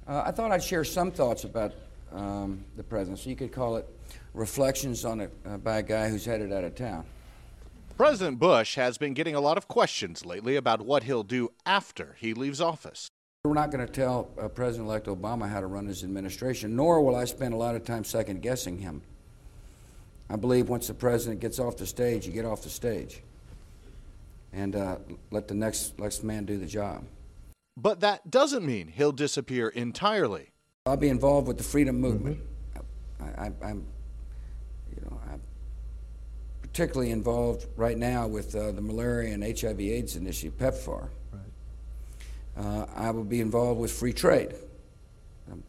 I thought I'd share some thoughts about the presidency. You could call it reflections on it by a guy who's headed out of town. President Bush has been getting a lot of questions lately about what he'll do after he leaves office. We're not going to tell President-elect Obama how to run his administration, nor will I spend a lot of time second-guessing him. I believe once the president gets off the stage, you get off the stage and let the next man do the job. But that doesn't mean he'll disappear entirely. I'll be involved with the freedom movement. I'm particularly involved right now with the malaria and HIV/AIDS initiative, PEPFAR. Right. I will be involved with free trade.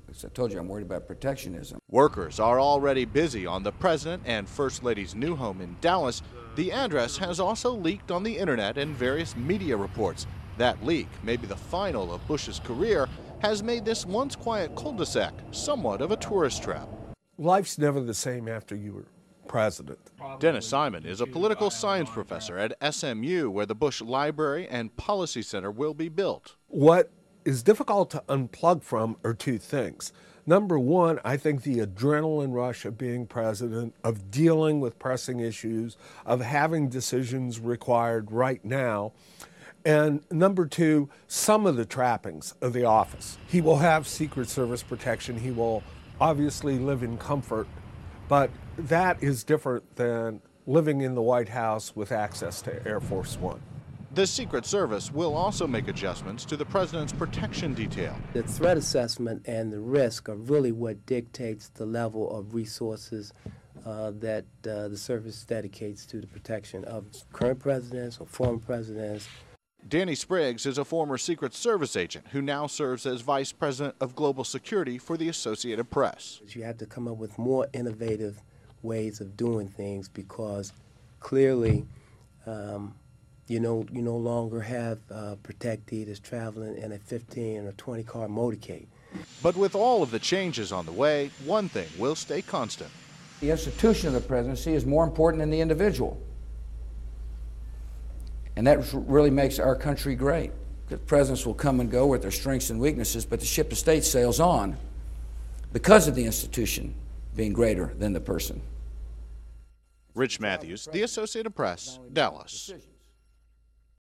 As I told you, I'm worried about protectionism. Workers are already busy on the President and First Lady's new home in Dallas. The address has also leaked on the internet and various media reports. That leak, maybe the final of Bush's career, has made this once quiet cul-de-sac somewhat of a tourist trap. Life's never the same after you were president. Dennis Simon is a political science professor at SMU, where the Bush Library and Policy Center will be built. What is difficult to unplug from are two things. Number one, I think the adrenaline rush of being president, of dealing with pressing issues, of having decisions required right now. And number two, some of the trappings of the office. He will have Secret Service protection. He will obviously live in comfort, but that is different than living in the White House with access to Air Force One. The Secret Service will also make adjustments to the president's protection detail. The threat assessment and the risk are really what dictates the level of resources that the service dedicates to the protection of current presidents or former presidents. Danny Spriggs is a former Secret Service agent who now serves as Vice President of Global Security for the Associated Press. You have to come up with more innovative ways of doing things, because clearly you no longer have protectees traveling in a 15 or 20 car motorcade. But with all of the changes on the way, one thing will stay constant. The institution of the presidency is more important than the individual. And that really makes our country great. Because presidents will come and go with their strengths and weaknesses, but the ship of state sails on because of the institution being greater than the person. Rich Matthews, The Associated Press, Dallas.